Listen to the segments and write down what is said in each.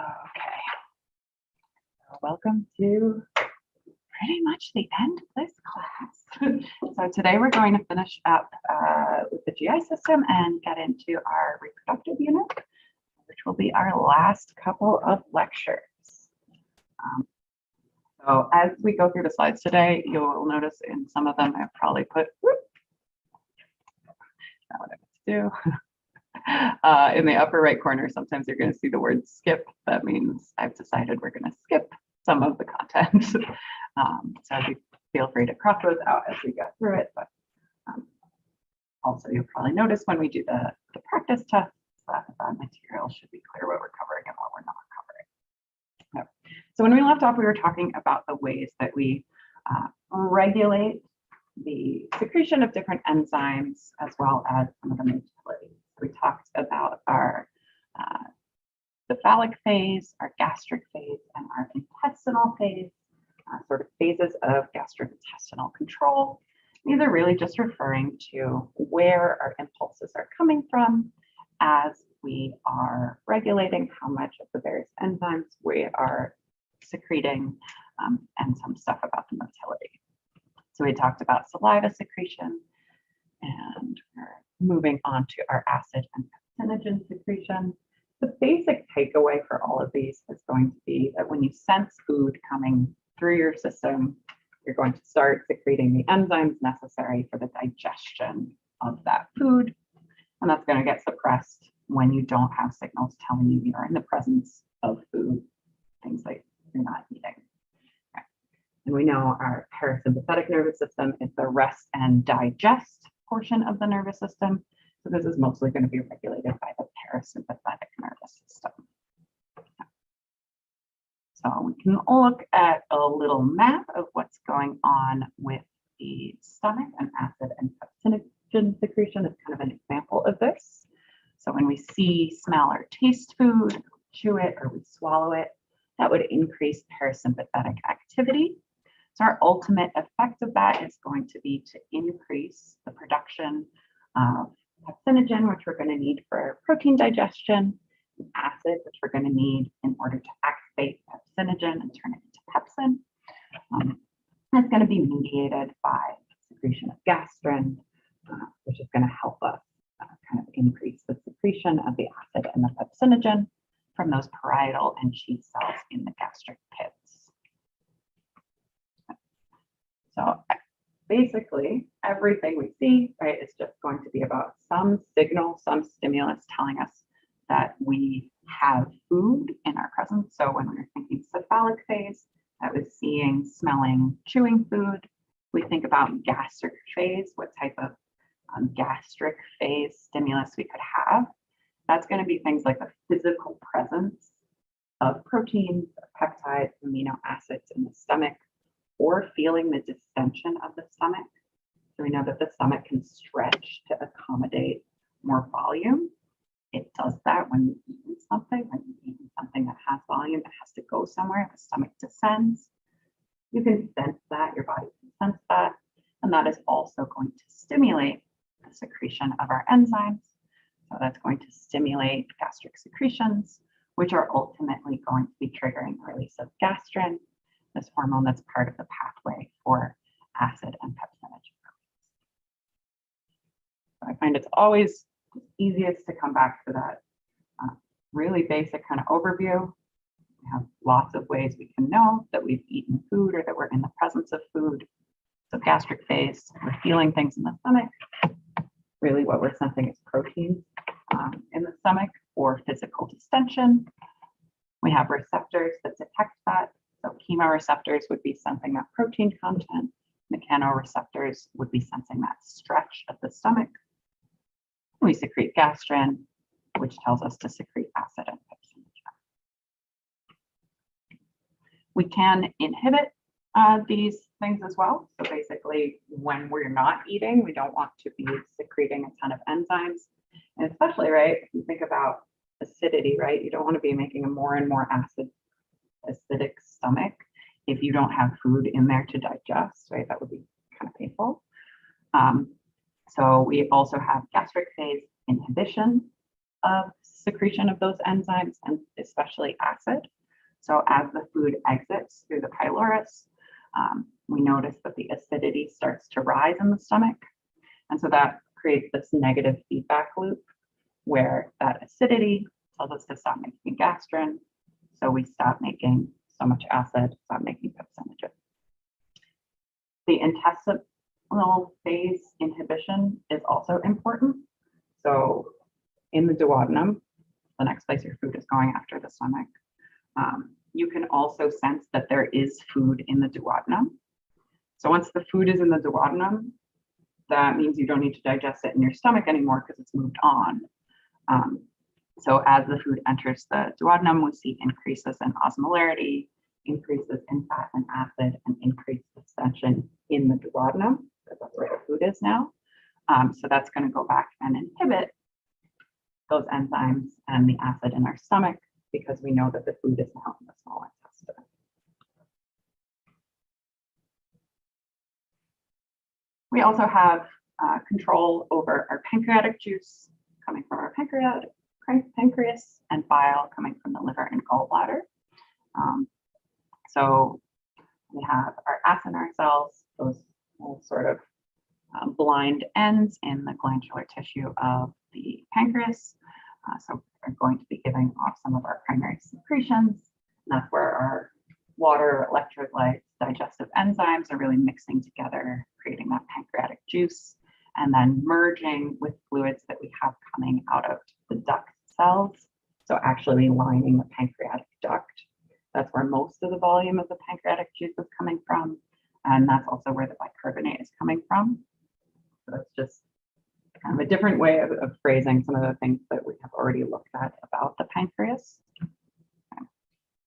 Okay, welcome to pretty much the end of this class. So today we're going to finish up with the GI system and get into our reproductive unit, which will be our last couple of lectures. So as we go through the slides today, you'll notice in some of them I've probably put, not what I meant to do. In the upper right corner, sometimes you're going to see the word skip. That means I've decided we're going to skip some of the content. So you feel free to cross those out as we go through it. But also, you'll probably notice when we do the practice tests that the material should be clear what we're covering and what we're not covering. So when we left off, we were talking about the ways that we regulate the secretion of different enzymes as well as some of the motility. We talked about our cephalic phase, our gastric phase, and our intestinal phase, sort of phases of gastrointestinal control. These are really just referring to where our impulses are coming from as we are regulating how much of the various enzymes we are secreting, and some stuff about the motility. So we talked about saliva secretion, and we're moving on to our acid and pepsinogen secretion. The basic takeaway for all of these is going to be that when you sense food coming through your system, you're going to start secreting the enzymes necessary for the digestion of that food. And that's going to get suppressed when you don't have signals telling you you're in the presence of food, things like you're not eating. And we know our parasympathetic nervous system is the rest and digest portion of the nervous system. So this is mostly going to be regulated by the parasympathetic nervous system. So we can look at a little map of what's going on with the stomach, and acid and pepsinogen secretion is kind of an example of this. So when we see, smell, or taste food, chew it, or we swallow it, that would increase parasympathetic activity. So our ultimate effect of that is going to be to increase the production of pepsinogen, which we're going to need for protein digestion, and acid, which we're going to need in order to activate pepsinogen and turn it into pepsin. That's going to be mediated by secretion of gastrin, which is going to help us kind of increase the secretion of the acid and the pepsinogen from those parietal and sheath cells in the gastric pits. So basically, everything we see, right, is just going to be about some signal, some stimulus telling us that we have food in our presence. So when we were thinking cephalic phase, that was seeing, smelling, chewing food. We think about gastric phase, what type of gastric phase stimulus we could have. That's going to be things like the physical presence of proteins, peptides, amino acids in the stomach, or feeling the distension of the stomach. So we know that the stomach can stretch to accommodate more volume. It does that when you eat something, that has volume, it has to go somewhere, the stomach descends. You can sense that, your body can sense that, and that is also going to stimulate the secretion of our enzymes. So that's going to stimulate gastric secretions, which are ultimately going to be triggering the release of gastrin, this hormone that's part of the pathway for acid and pepsinogen. So I find it's always easiest to come back to that really basic kind of overview. We have lots of ways we can know that we've eaten food or that we're in the presence of food. So gastric phase, we're feeling things in the stomach. Really what we're sensing is proteins in the stomach or physical distension. We have receptors that detect that. So chemoreceptors would be sensing that protein content. Mechanoreceptors would be sensing that stretch of the stomach. We secrete gastrin, which tells us to secrete acid and pepsinogen. We can inhibit these things as well. So basically, when we're not eating, we don't want to be secreting a ton of enzymes. And especially, right, if you think about acidity, right, you don't want to be making a more and more acidic stomach if you don't have food in there to digest, right? That would be kind of painful. So we also have gastric phase inhibition of secretion of those enzymes, and especially acid. So as the food exits through the pylorus, we notice that the acidity starts to rise in the stomach. And so that creates this negative feedback loop where that acidity tells us to stop making gastrin. So we stop making so much acid, stop making pepsinogen. The intestinal phase inhibition is also important. So in the duodenum, the next place your food is going after the stomach, you can also sense that there is food in the duodenum. So once the food is in the duodenum, that means you don't need to digest it in your stomach anymore because it's moved on. So as the food enters the duodenum, we see increases in osmolarity, increases in fat and acid, and increased distension in the duodenum, because that's where the food is now. So that's going to go back and inhibit those enzymes and the acid in our stomach, because we know that the food is now in the small intestine. We also have control over our pancreatic juice coming from our pancreas, and bile coming from the liver and gallbladder. So we have our acinar cells, those sort of blind ends in the glandular tissue of the pancreas. So we're going to be giving off some of our primary secretions. And that's where our water, electrolytes, digestive enzymes are really mixing together, creating that pancreatic juice, and then merging with fluids that we have coming out of the duct cells. So actually lining the pancreatic duct. That's where most of the volume of the pancreatic juice is coming from. And that's also where the bicarbonate is coming from. So it's just kind of a different way of phrasing some of the things that we have already looked at about the pancreas. Okay.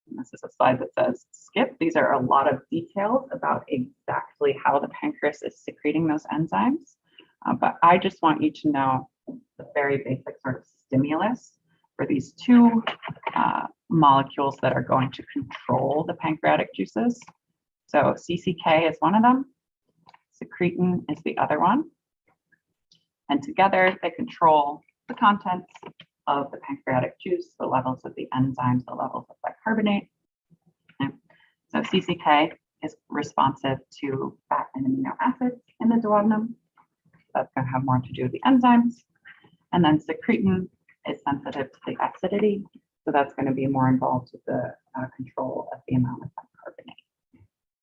And this is a slide that says skip. These are a lot of details about exactly how the pancreas is secreting those enzymes. But I just want you to know the very basic sort of stimulus for these two molecules that are going to control the pancreatic juices. So CCK is one of them, secretin is the other one. And together they control the contents of the pancreatic juice, the levels of the enzymes, the levels of bicarbonate. Okay. So CCK is responsive to fat and amino acids in the duodenum. That's going to have more to do with the enzymes. And then secretin is sensitive to the acidity. So that's going to be more involved with the control of the amount of bicarbonate.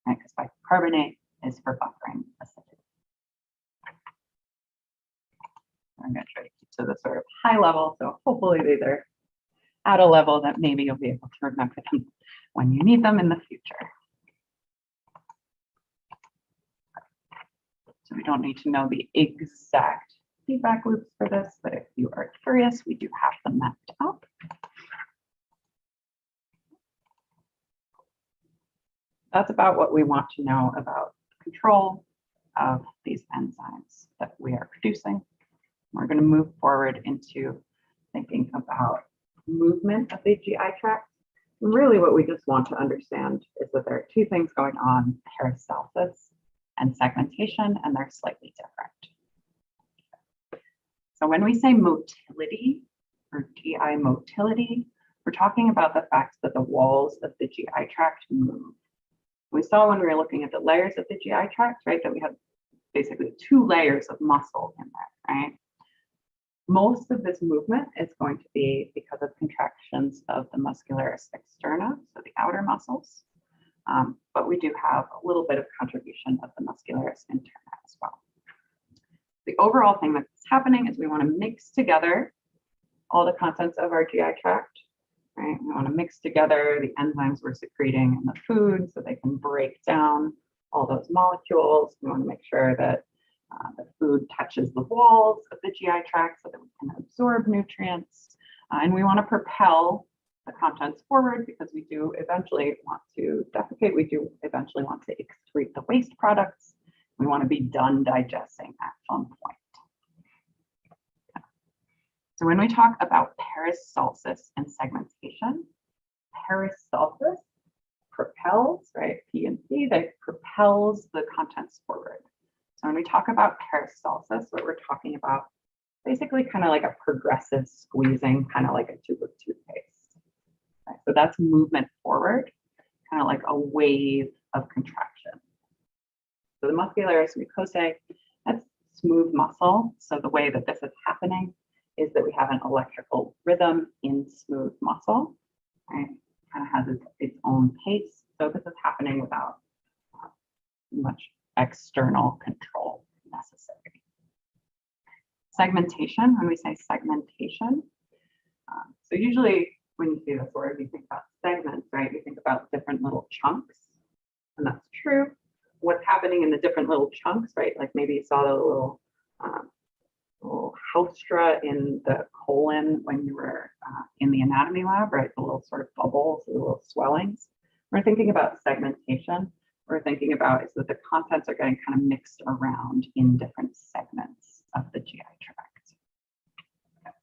Right? Because bicarbonate is for buffering acidity. I'm going to try to keep to the sort of high level. So hopefully these are at a level that maybe you'll be able to remember them when you need them in the future. So we don't need to know the exact feedback loops for this, but if you are curious, we do have them mapped out. That's about what we want to know about control of these enzymes that we are producing. We're going to move forward into thinking about movement of the GI tract. And really what we just want to understand is that there are two things going on, peristalsis and segmentation, and they're slightly different. So when we say motility or GI motility, we're talking about the fact that the walls of the GI tract move. We saw when we were looking at the layers of the GI tract, right, that we have basically two layers of muscle in there, right? Most of this movement is going to be because of contractions of the muscularis externa, so the outer muscles. But we do have a little bit of contribution of the muscularis interna as well. The overall thing that's happening is we want to mix together all the contents of our GI tract, right? We want to mix together the enzymes we're secreting in the food so they can break down all those molecules. We want to make sure that the food touches the walls of the GI tract so that we can absorb nutrients. And we want to propel the contents forward because we do eventually want to defecate. We do eventually want to excrete the waste products. We want to be done digesting at some point. So when we talk about peristalsis and segmentation, peristalsis propels, right? P and P, that propels the contents forward. So when we talk about peristalsis, what we're talking about basically kind of like a progressive squeezing, kind of like a tube of toothpaste. Okay, so that's movement forward, kind of like a wave of contraction. So the muscularis mucosae, that's smooth muscle. So the way that this is happening is that we have an electrical rhythm in smooth muscle, right? Kind of has its own pace. So this is happening without much external control necessary. Segmentation, when we say segmentation, so usually when you see this word, you think about segments, right? You think about different little chunks, and that's true. What's happening in the different little chunks, right? Like maybe you saw the little haustra in the colon when you were in the anatomy lab, right? The little sort of bubbles, the little swellings. We're thinking about segmentation. We're thinking about is that the contents are getting kind of mixed around in different segments of the GI tract. Okay.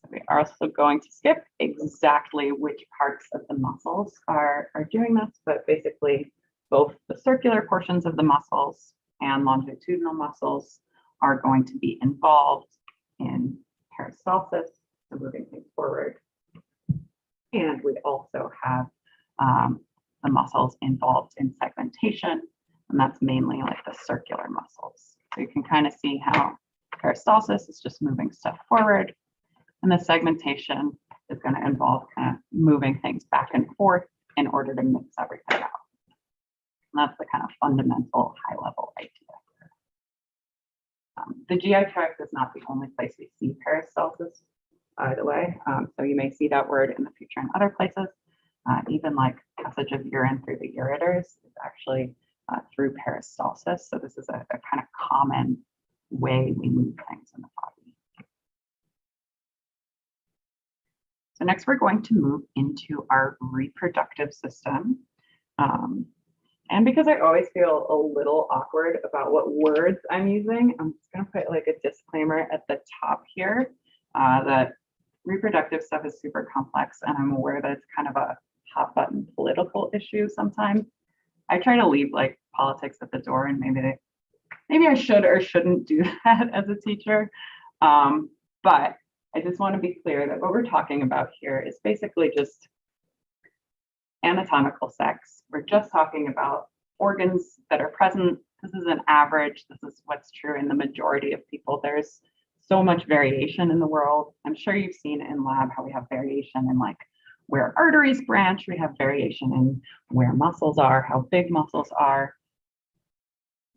So we are also going to skip exactly which parts of the muscles are doing this, but basically both the circular portions of the muscles and longitudinal muscles are going to be involved in peristalsis, so moving things forward. And we also have the muscles involved in segmentation, and that's mainly like the circular muscles. So you can kind of see how peristalsis is just moving stuff forward, and the segmentation is going to involve kind of moving things back and forth in order to mix everything out. And that's the kind of fundamental high-level idea. The GI tract is not the only place we see peristalsis, by the way. So you may see that word in the future in other places. Even like passage of urine through the ureters is actually through peristalsis. So this is a kind of common way we move things in the body. So next we're going to move into our reproductive system. And because I always feel a little awkward about what words I'm using, I'm just going to put like a disclaimer at the top here that reproductive stuff is super complex, and I'm aware that it's kind of a hot button political issue sometimes. I try to leave like politics at the door, and maybe I should or shouldn't do that as a teacher. But I just want to be clear that what we're talking about here is basically just anatomical sex. We're just talking about organs that are present. This is an average. This is what's true in the majority of people. There's so much variation in the world. I'm sure you've seen in lab how we have variation in like where arteries branch. We have variation in where muscles are, how big muscles are.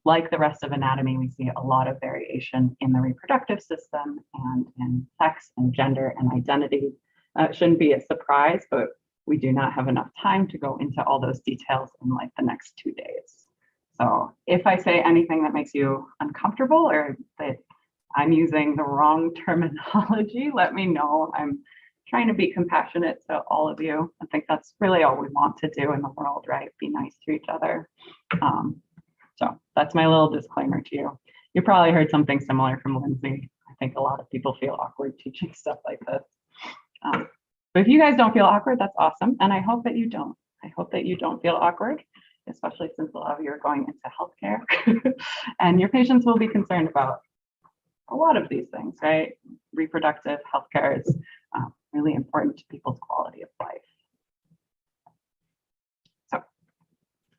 Like the rest of anatomy, we see a lot of variation in the reproductive system and in sex and gender and identity. It shouldn't be a surprise, but we do not have enough time to go into all those details in like the next 2 days. So if I say anything that makes you uncomfortable or that I'm using the wrong terminology, let me know. I'm trying to be compassionate to all of you. I think that's really all we want to do in the world, right? Be nice to each other. So that's my little disclaimer to you. You probably heard something similar from Lindsay. I think a lot of people feel awkward teaching stuff like this. But if you guys don't feel awkward, that's awesome. And I hope that you don't. I hope that you don't feel awkward, especially since a lot of you are going into healthcare. And your patients will be concerned about a lot of these things, right? Reproductive healthcare is really important to people's quality of life. So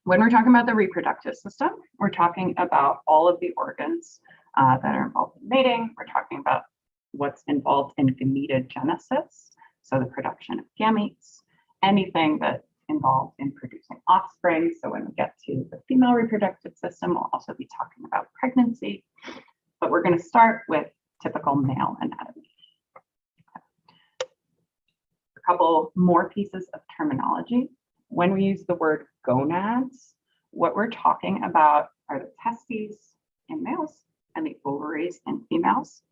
when we're talking about the reproductive system, we're talking about all of the organs that are involved in mating. We're talking about what's involved in gametogenesis, so the production of gametes, anything that's involved in producing offspring. So when we get to the female reproductive system, we'll also be talking about pregnancy. But we're going to start with typical male anatomy. A couple more pieces of terminology. When we use the word gonads, what we're talking about are the testes in males and the ovaries in females.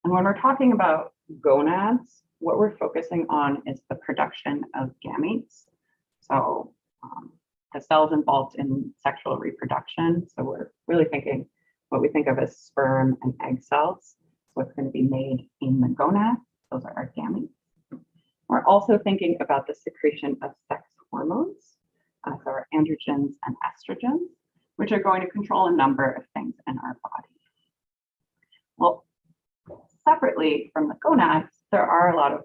And when we're talking about gonads, what we're focusing on is the production of gametes. So the cells involved in sexual reproduction. So we're really thinking what we think of as sperm and egg cells. What's going to be made in the gonad, those are our gametes. We're also thinking about the secretion of sex hormones, so our androgens and estrogens, which are going to control a number of things in our body. We'll separately from the gonads, there are a lot of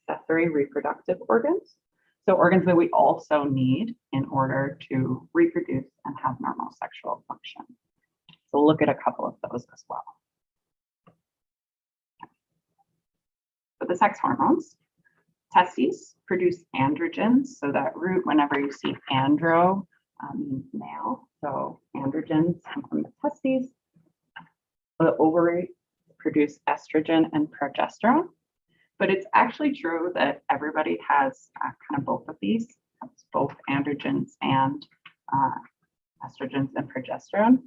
accessory reproductive organs. So organs that we also need in order to reproduce and have normal sexual function. So we'll look at a couple of those as well. So the sex hormones, testes produce androgens. So that root, whenever you see andro, means male. So androgens come from the testes. The ovary produce estrogen and progesterone. But it's actually true that everybody has kind of both of these, both androgens and estrogens and progesterone.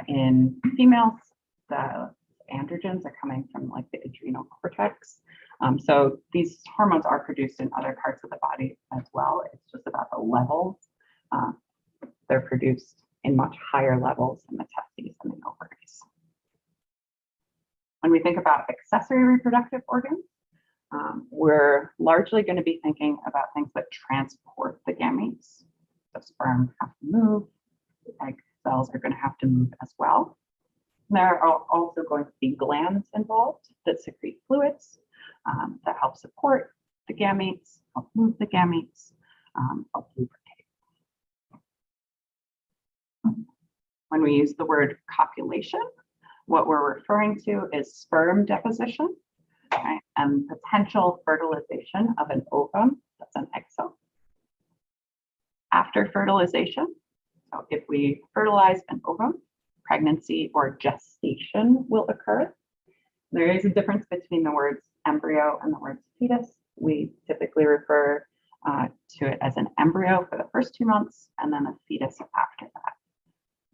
In females, the androgens are coming from like the adrenal cortex. So these hormones are produced in other parts of the body as well. It's just about the levels. They're produced in much higher levels in the testes and the ovaries. When we think about accessory reproductive organs, we're largely going to be thinking about things that transport the gametes. So sperm have to move, the egg cells are going to have to move as well. And there are also going to be glands involved that secrete fluids that help support the gametes, help move the gametes, help lubricate. When we use the word copulation, what we're referring to is sperm deposition, right, and potential fertilization of an ovum, that's an egg cell. After fertilization, so if we fertilize an ovum, pregnancy or gestation will occur. There is a difference between the words embryo and the words fetus. We typically refer to it as an embryo for the first 2 months and then a fetus after that.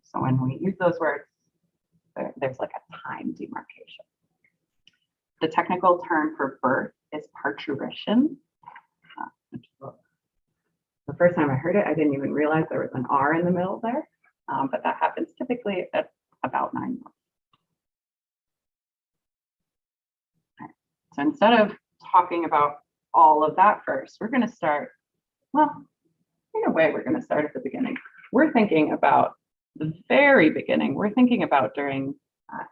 So when we use those words, there's like a time demarcation. The technical term for birth is parturition. The first time I heard it, I didn't even realize there was an R in the middle there, but that happens typically at about 9 months. Right. So instead of talking about all of that first, we're going to start, well, in a way, we're going to start at the beginning. We're thinking about the very beginning. We're thinking about during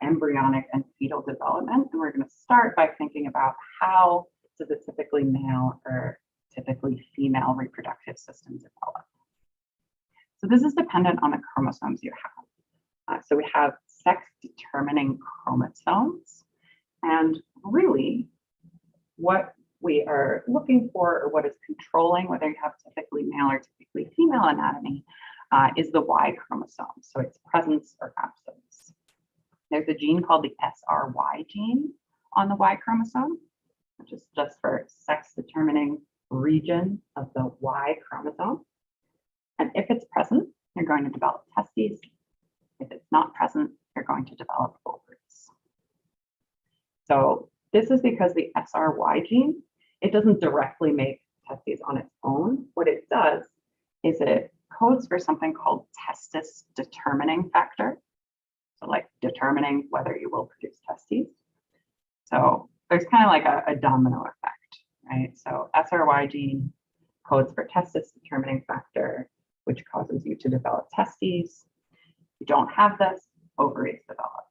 embryonic and fetal development, and we're going to start by thinking about how does a typically male or typically female reproductive system develop. So this is dependent on the chromosomes you have. So we have sex-determining chromosomes, and really what we are looking for, or what is controlling whether you have typically male or typically female anatomy, is the Y chromosome, so its presence or absence. There's a gene called the SRY gene on the Y chromosome, which is just for sex-determining region of the Y chromosome. And if it's present, you're going to develop testes. If it's not present, you're going to develop ovaries. So this is because the SRY gene, it doesn't directly make testes on its own. What it does is it codes for something called testis determining factor. So like determining whether you will produce testes. So there's kind of like a domino effect, right? So SRY gene codes for testis determining factor, which causes you to develop testes. If you don't have this, ovaries develop.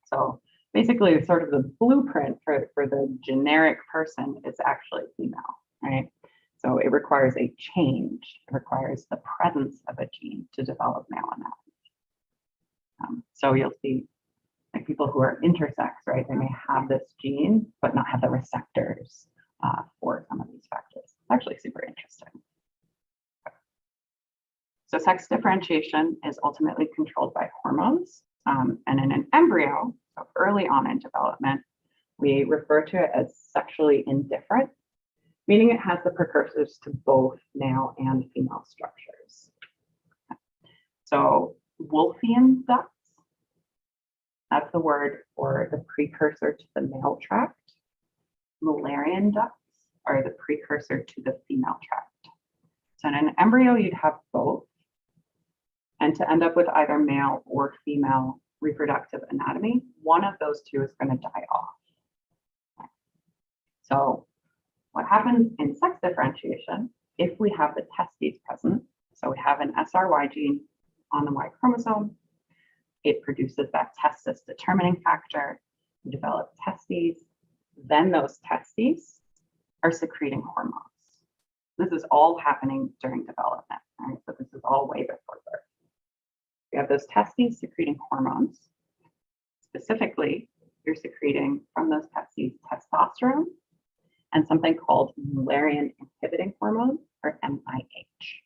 So basically sort of the blueprint for the generic person is actually female, right? So it requires a change. It requires the presence of a gene to develop male anatomy. So you'll see like people who are intersex, right? They may have this gene, but not have the receptors for some of these factors. It's actually super interesting. So sex differentiation is ultimately controlled by hormones. And in an embryo, so early on in development, we refer to it as sexually indifferent, meaning it has the precursors to both male and female structures. So Wolffian ducts, that's the word for the precursor to the male tract. Mullerian ducts are the precursor to the female tract. So in an embryo, you'd have both. And to end up with either male or female reproductive anatomy, one of those two is going to die off. So what happens in sex differentiation, if we have the testes present, so we have an SRY gene on the Y chromosome, it produces that testis determining factor. You develop testes, then those testes are secreting hormones. This is all happening during development, right? So this is all way before birth. You have those testes secreting hormones. Specifically, you're secreting from those testes testosterone and something called Mullerian inhibiting hormone, or MIH.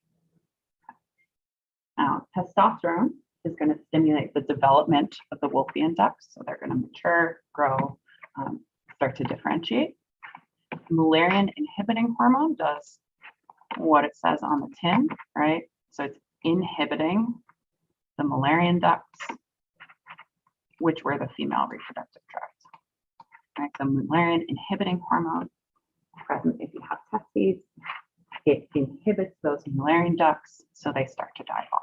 Now, testosterone is going to stimulate the development of the Wolffian ducts, so they're going to mature, grow, start to differentiate. Mullerian inhibiting hormone does what it says on the tin, right? So it's inhibiting the Mullerian ducts, which were the female reproductive tract. Right? So Mullerian inhibiting hormone present if you have testes, it inhibits those Mullerian ducts, so they start to die off.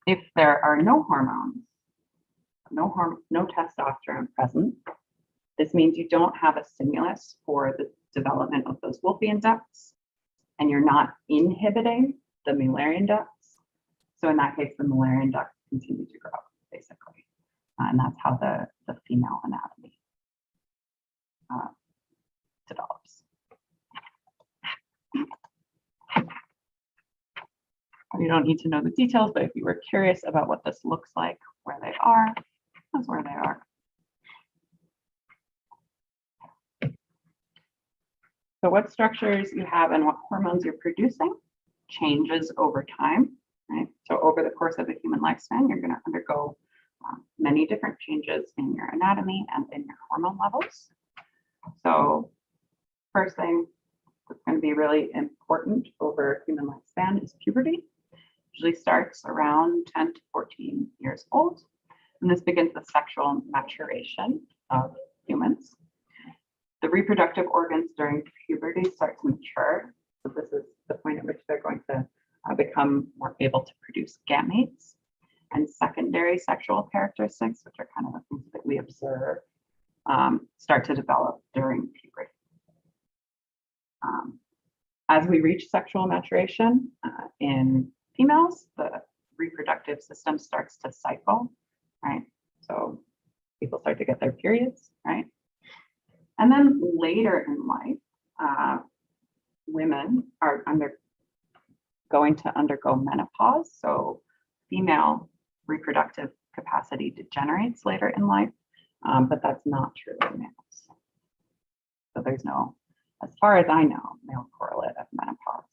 If there are no hormones, no testosterone present, this means you don't have a stimulus for the development of those Wolffian ducts, and you're not inhibiting the Mullerian ducts. So in that case, the Mullerian ducts continue to grow, basically. And that's how the female anatomy develops. You don't need to know the details, but if you were curious about what this looks like, where they are, that's where they are. So what structures you have and what hormones you're producing changes over time, right? So over the course of a human lifespan, you're going to undergo many different changes in your anatomy and in your hormone levels. So first thing that's going to be really important over human lifespan is puberty. Usually starts around 10 to 14 years old. And this begins the sexual maturation of humans. The reproductive organs during puberty start to mature. So this is the point at which they're going to become more able to produce gametes. And secondary sexual characteristics, which are kind of the things that we observe, start to develop during puberty. As we reach sexual maturation in females, the reproductive system starts to cycle, right? So people start to get their periods, right? And then later in life, women are going to undergo menopause. So female reproductive capacity degenerates later in life, but that's not true in males. So there's no, as far as I know, male correlate of menopause.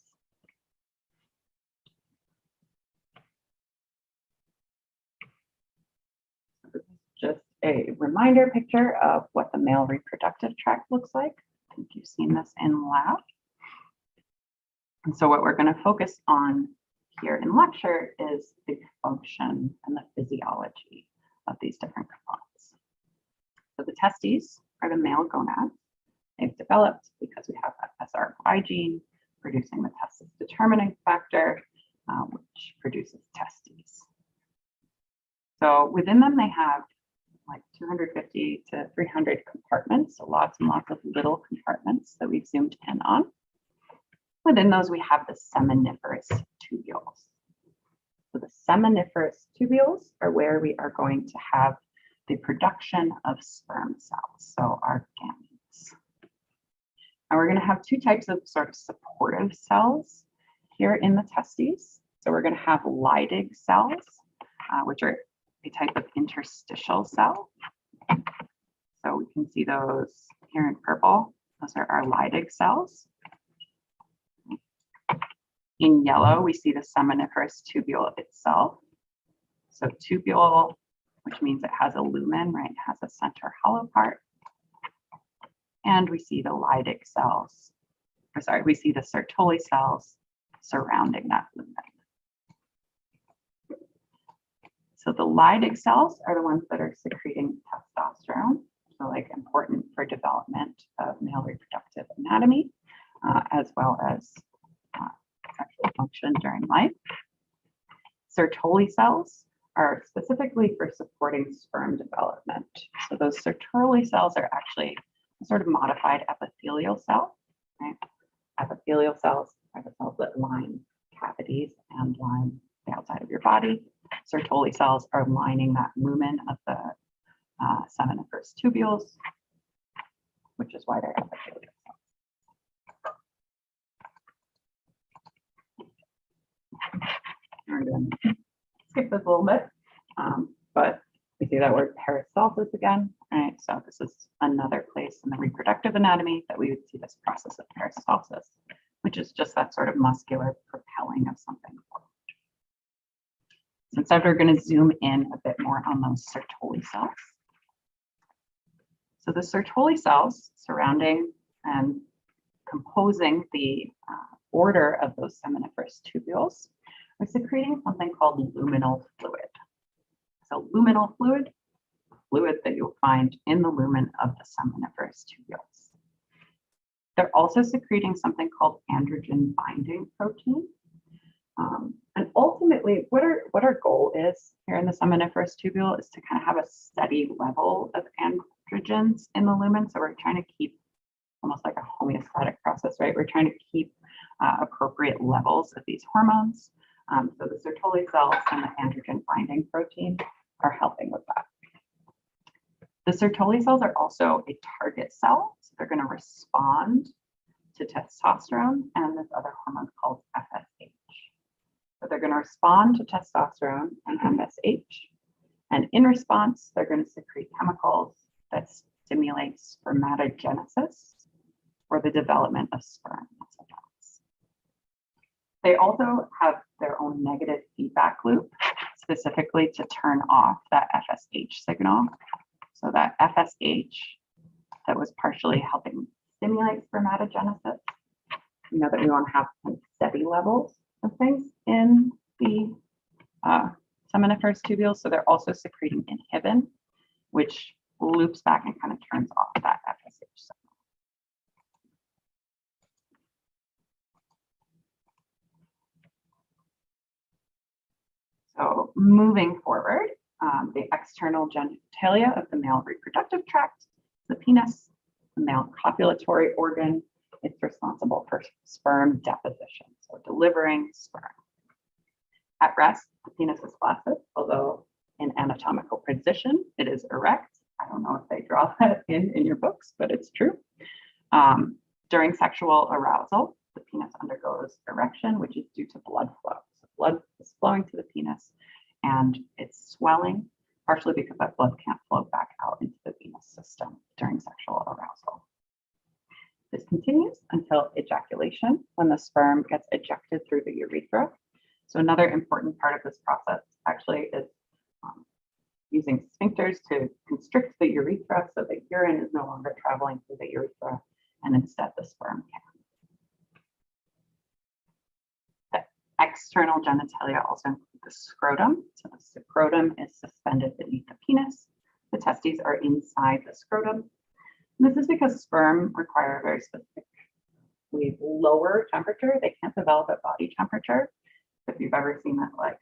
This is just a reminder picture of what the male reproductive tract looks like. I think you've seen this in lab. And so what we're going to focus on here in lecture is the function and the physiology of these different components. So the testes are the male gonads. They've developed because we have that SRY gene producing the testis determining factor, which produces testes. So within them, they have like 250 to 300 compartments, so lots and lots of little compartments that we've zoomed in on. Within those, we have the seminiferous tubules. So the seminiferous tubules are where we are going to have the production of sperm cells, so our gametes. And we're going to have two types of sort of supportive cells here in the testes. So we're going to have Leydig cells, which are a type of interstitial cell. So we can see those here in purple. Those are our Leydig cells. In yellow, we see the seminiferous tubule itself. So tubule, which means it has a lumen, right? It has a center hollow part. And we see the Leydig cells, or sorry, we see the Sertoli cells surrounding that lumen. So the Leydig cells are the ones that are secreting testosterone, so like important for development of male reproductive anatomy, as well as sexual function during life. Sertoli cells are specifically for supporting sperm development. So those Sertoli cells are actually a sort of modified epithelial cell, right? Epithelial cells are the cells that line cavities and line the outside of your body. Sertoli cells are lining that lumen of the seminiferous tubules, which is why they're epithelial cells. We're going to skip this a little bit, but we see that word peristalsis again, right? So this is another place in the reproductive anatomy that we would see this process of peristalsis, which is just that sort of muscular propelling of something forward. So instead, we're going to zoom in a bit more on those Sertoli cells. So the Sertoli cells surrounding and composing the border of those seminiferous tubules are secreting something called luminal fluid. So luminal fluid, fluid that you'll find in the lumen of the seminiferous tubules. They're also secreting something called androgen binding protein. And ultimately, what our goal is here in the seminiferous tubule is to kind of have a steady level of androgens in the lumen. So we're trying to keep almost like a homeostatic process, right? We're trying to keep appropriate levels of these hormones. So the Sertoli cells and the androgen binding protein are helping with that. The Sertoli cells are also a target cell. So they're going to respond to testosterone and this other hormone called FSH. So they're going to respond to testosterone and FSH. And in response, they're going to secrete chemicals that stimulate spermatogenesis, or the development of sperm. They also have their own negative feedback loop, specifically to turn off that FSH signal. So that FSH that was partially helping stimulate spermatogenesis. You know that we want to have steady levels of things in the seminiferous tubules. So they're also secreting inhibin, which loops back and kind of turns off that FSH signal. So moving forward, the external genitalia of the male reproductive tract, the penis, the male copulatory organ, it's responsible for sperm deposition, so delivering sperm. At rest, the penis is flaccid, although in anatomical position, it is erect. I don't know if they draw that in your books, but it's true. During sexual arousal, the penis undergoes erection, which is due to blood flow. So blood is flowing to the penis and it's swelling, partially because that blood can't flow back out into the venous system during sexual arousal. This continues until ejaculation, when the sperm gets ejected through the urethra. So another important part of this process actually is using sphincters to constrict the urethra so that urine is no longer traveling through the urethra and instead the sperm can. The external genitalia also include the scrotum. So the scrotum is suspended beneath the penis. The testes are inside the scrotum. And this is because sperm require a very specifically lower temperature. They can't develop at body temperature. If you've ever seen that, like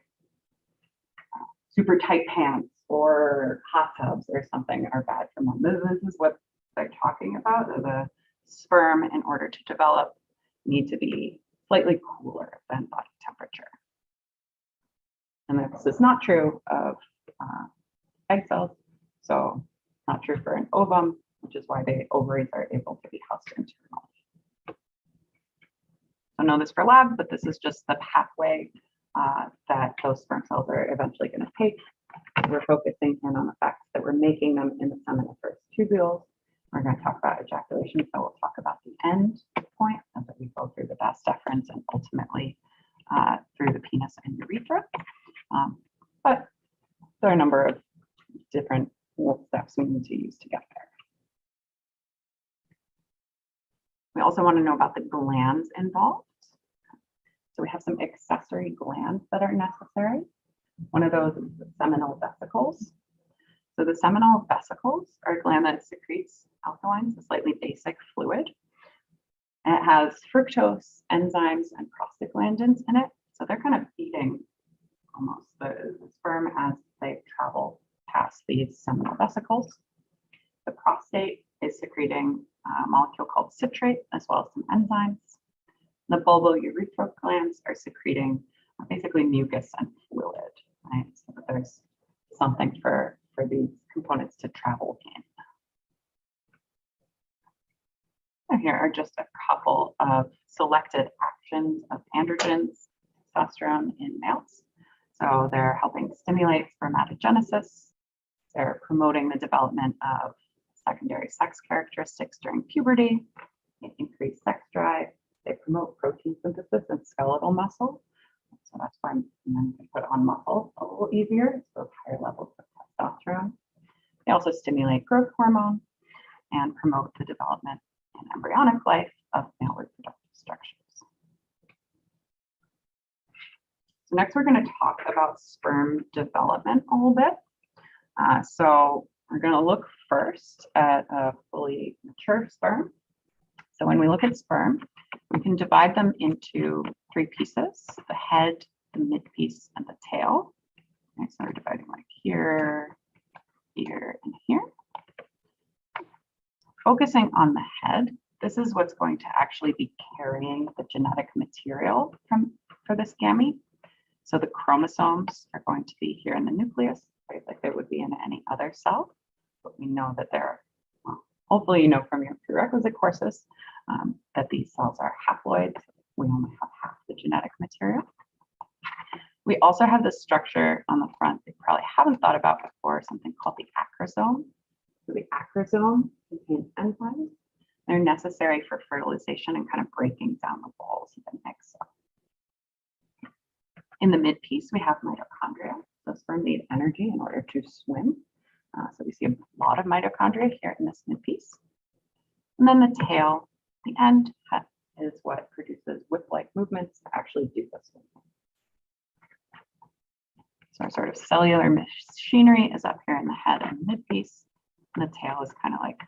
super tight pants or hot tubs or something are bad for them. This is what they're talking about. The sperm, in order to develop, need to be slightly cooler than body temperature. And this is not true of egg cells, so not true for an ovum, which is why the ovaries are able to be housed internally. So know this for lab, but this is just the pathway that those sperm cells are eventually going to take. We're focusing in on the fact that we're making them in the seminiferous tubules. We're going to talk about ejaculation, so we'll talk about the end point as we go through the vas deferens and ultimately through the penis and urethra. But there are a number of different steps we need to use to get there. We also want to know about the glands involved. So we have some accessory glands that are necessary. One of those is the seminal vesicles. So the seminal vesicles are a gland that secretes alkalines, a slightly basic fluid. And it has fructose, enzymes, and prostaglandins in it. So they're kind of feeding almost the sperm as they travel past these seminal vesicles. The prostate is secreting a molecule called citrate, as well as some enzymes. The bulbourethral glands are secreting basically mucus and fluid, right? So the there's something for these components to travel in. And here are just a couple of selected actions of androgens, testosterone in males. So they're helping stimulate spermatogenesis. They're promoting the development of secondary sex characteristics during puberty. They increase sex drive. They promote protein synthesis and skeletal muscle. So that's why men can put on muscle a little easier, so higher levels of testosterone. They also stimulate growth hormone and promote the development in embryonic life of male reproductive structures. So next we're going to talk about sperm development a little bit. So we're going to look first at a fully mature sperm. So when we look at sperm, we can divide them into three pieces: the head, the midpiece, and the tail. Okay, so we're dividing like here, here, and here. Focusing on the head, this is what's going to actually be carrying the genetic material for this gamete. So the chromosomes are going to be here in the nucleus, right, like they would be in any other cell. But we know that they're, well, hopefully you know from your prerequisite courses that these cells are haploid. We only have half the genetic material. We also have this structure on the front that you probably haven't thought about before, something called the acrosome. So the acrosome contains enzymes. They're necessary for fertilization and kind of breaking down the walls of an egg cell. In the midpiece, we have mitochondria. So sperm need energy in order to swim. So we see a lot of mitochondria here in this midpiece. And then the tail, the end, is what produces whip-like movements to actually do the swimming. So our sort of cellular machinery is up here in the head and midpiece, and the tail is kind of like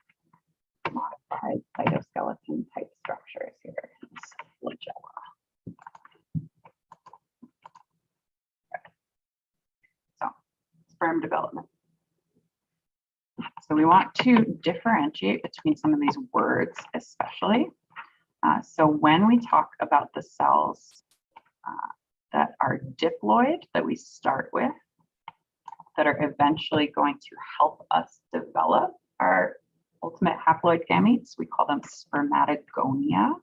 modified cytoskeleton type structures here in this flagella. Okay. So sperm development. So we want to differentiate between some of these words, especially. So when we talk about the cells that are diploid, that we start with, that are eventually going to help us develop our ultimate haploid gametes, we call them spermatogonia.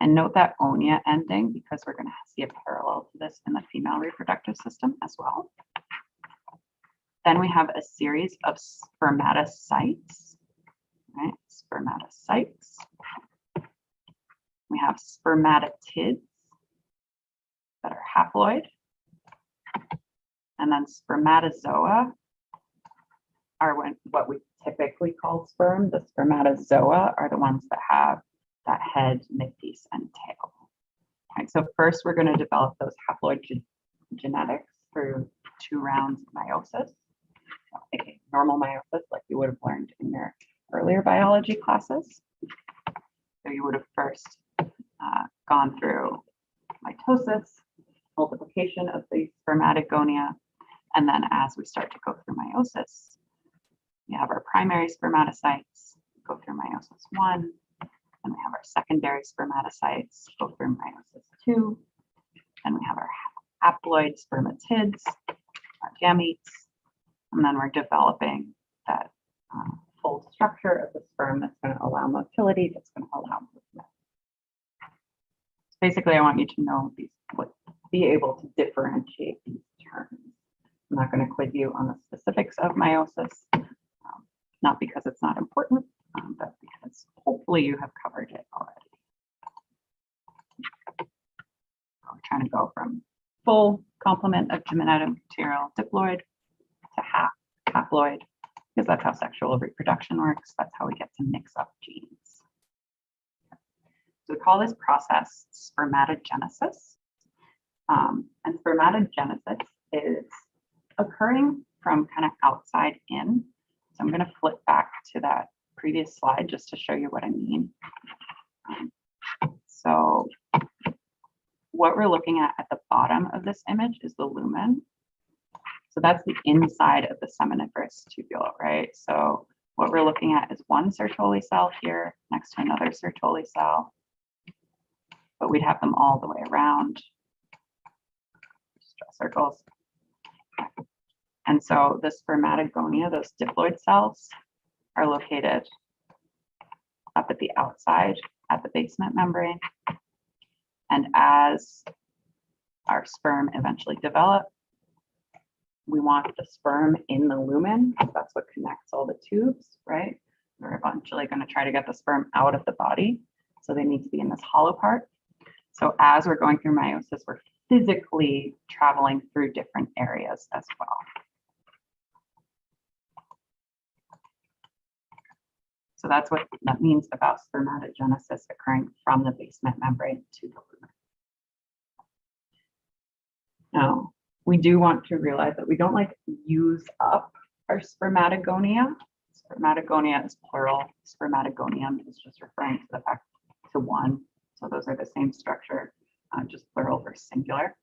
And note that onia ending, because we're going to see a parallel to this in the female reproductive system as well. Then we have a series of spermatocytes, right? Spermatocytes. We have spermatotids that are haploid. And then spermatozoa are what we typically call sperm. The spermatozoa are the ones that have that head, midpiece, and tail. All right, so first we're going to develop those haploid genetics through 2 rounds of meiosis, aka normal meiosis, like you would have learned in your earlier biology classes. So you would have first gone through mitosis, multiplication of the spermatogonia, and then as we start to go through meiosis, we have our primary spermatocytes go through meiosis 1, and we have our secondary spermatocytes go through meiosis 2, and we have our haploid spermatids, our gametes, and then we're developing that full structure of the sperm that's going to allow motility, that's going to allow movement. Basically, I want you to know these, be able to differentiate these terms. I'm not going to quiz you on the specifics of meiosis, not because it's not important, but because hopefully you have covered it already. We're trying to go from full complement of genetic material, diploid, to haploid, because that's how sexual reproduction works. That's how we get to mix up genes. So we call this process spermatogenesis. And spermatogenesis is occurring from kind of outside in. So I'm going to flip back to that previous slide just to show you what I mean. So what we're looking at the bottom of this image is the lumen. So that's the inside of the seminiferous tubule, right? So what we're looking at is one Sertoli cell here next to another Sertoli cell, but we'd have them all the way around. Just draw circles. And so the spermatogonia, those diploid cells, are located up at the outside at the basement membrane. And as our sperm eventually develop, we want the sperm in the lumen, because that's what connects all the tubes, right? We're eventually going to try to get the sperm out of the body. So they need to be in this hollow part. So as we're going through meiosis, we're physically traveling through different areas as well. So that's what that means about spermatogenesis occurring from the basement membrane to the lumen. Now, we do want to realize that we don't like use up our spermatogonia. Spermatogonia is plural. Spermatogonium is just referring to the fact to one. So those are the same structure, just plural versus singular.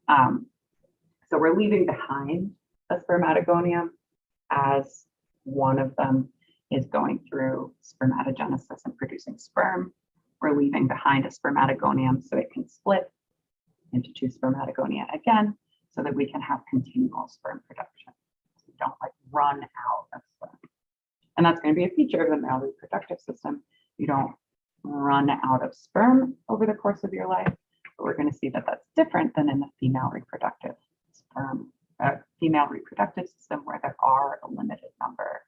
So we're leaving behind a spermatogonium as one of them is going through spermatogenesis and producing sperm. We're leaving behind a spermatogonium so it can split into two spermatogonia again, so that we can have continual sperm production. So we don't like run out of sperm. And that's going to be a feature of the male reproductive system. You don't run out of sperm over the course of your life, but we're going to see that that's different than in the female reproductive system, where there are a limited number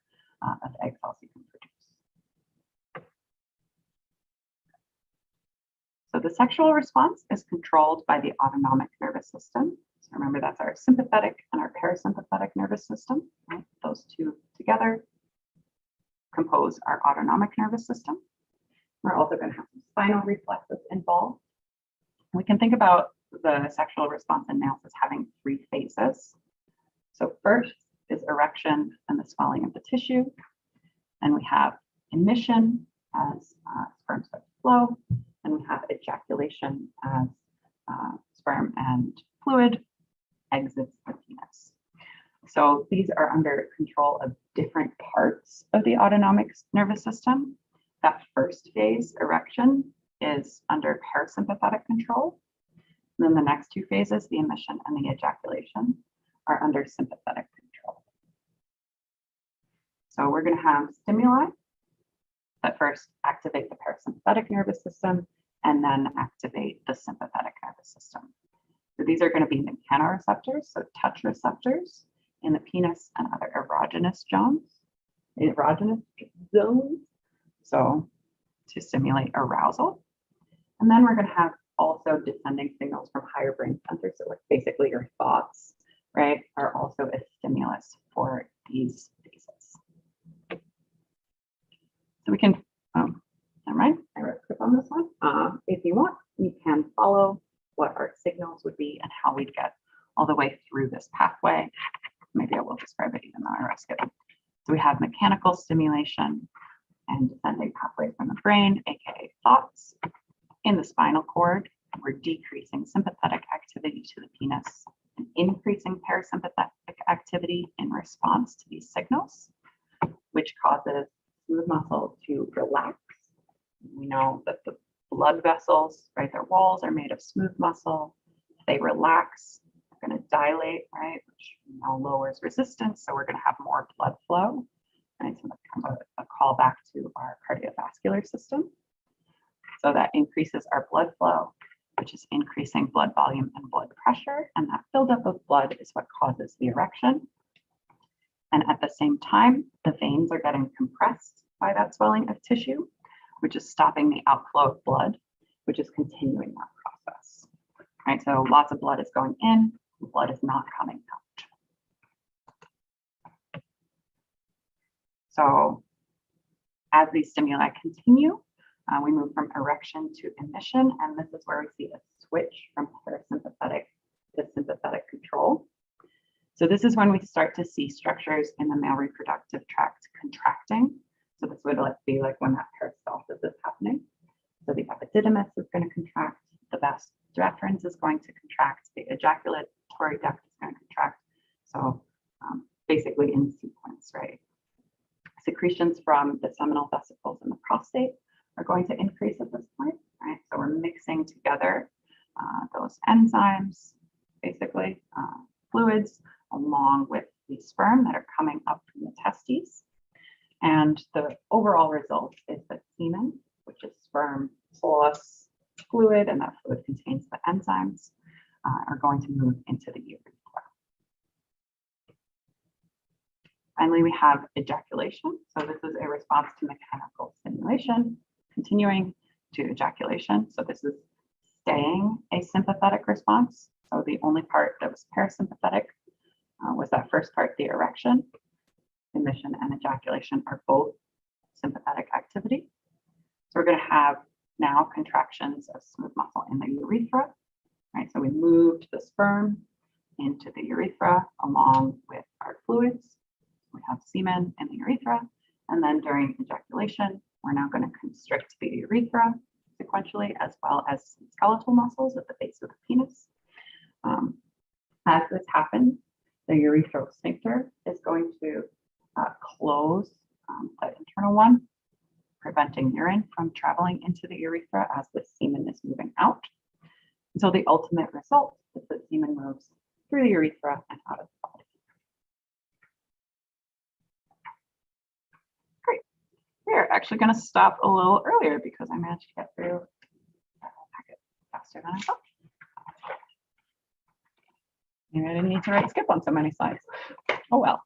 of egg cells you can produce. So the sexual response is controlled by the autonomic nervous system. So remember, that's our sympathetic and our parasympathetic nervous system, right? Those two together compose our autonomic nervous system. We're also going to have some spinal reflexes involved. We can think about the sexual response in males as having three phases. So first is erection and the swelling of the tissue. And we have emission as sperm start to flow. And we have ejaculation as sperm and fluid exits the penis. So these are under control of different parts of the autonomic nervous system. That first phase, erection, is under parasympathetic control. And then the next two phases, the emission and the ejaculation, are under sympathetic control. So we're going to have stimuli that first activate the parasympathetic nervous system and then activate the sympathetic nervous system. So these are going to be mechanoreceptors, so touch receptors in the penis and other erogenous zones, so to stimulate arousal. And then we're going to have also descending signals from higher brain centers, so like basically your thoughts, right, are also a stimulus for these phases. So we can, never mind, I wrote a script on this one. If you want, you can follow what our signals would be and how we'd get all the way through this pathway. Maybe I will describe it even though I risk it. So we have mechanical stimulation and descending pathway from the brain, aka thoughts. In the spinal cord, we're decreasing sympathetic activity to the penis and increasing parasympathetic activity in response to these signals, which causes smooth muscle to relax. We know that the blood vessels, right, their walls are made of smooth muscle. If they relax, they're going to dilate, right, which now lowers resistance. So we're going to have more blood flow. And it's kind of a callback to our cardiovascular system. So that increases our blood flow, which is increasing blood volume and blood pressure. And that buildup of blood is what causes the erection. And at the same time, the veins are getting compressed by that swelling of tissue, which is stopping the outflow of blood, which is continuing that process. Right? So lots of blood is going in, blood is not coming out. So as these stimuli continue, we move from erection to emission, and this is where we see a switch from parasympathetic to sympathetic control. So this is when we start to see structures in the male reproductive tract contracting. So this would be like when that peristalsis is happening. So the epididymis is going to contract, the vas deferens is going to contract, the ejaculatory duct is going to contract. So basically in sequence, right? Secretions from the seminal vesicles in the prostate are going to increase at this point, right? So we're mixing together those enzymes, basically fluids, along with the sperm that are coming up from the testes. And the overall result is that semen, which is sperm plus fluid, and that fluid contains the enzymes, are going to move into the urethra. Finally, we have ejaculation. So this is a response to mechanical stimulation, continuing to ejaculation. So this is staying a sympathetic response. So the only part that was parasympathetic was that first part, the erection. Emission and ejaculation are both sympathetic activity. So we're going to have now contractions of smooth muscle in the urethra, right? So we moved the sperm into the urethra along with our fluids. We have semen in the urethra, and then during ejaculation, we're now going to constrict the urethra sequentially, as well as skeletal muscles at the base of the penis. As this happens, the urethral sphincter is going to close the internal one, preventing urine from traveling into the urethra as the semen is moving out. And so the ultimate result is that semen moves through the urethra and out of the body. Great. We're actually going to stop a little earlier because I managed to get through the packet faster than I thought. Maybe I didn't need to skip on so many slides. Oh well.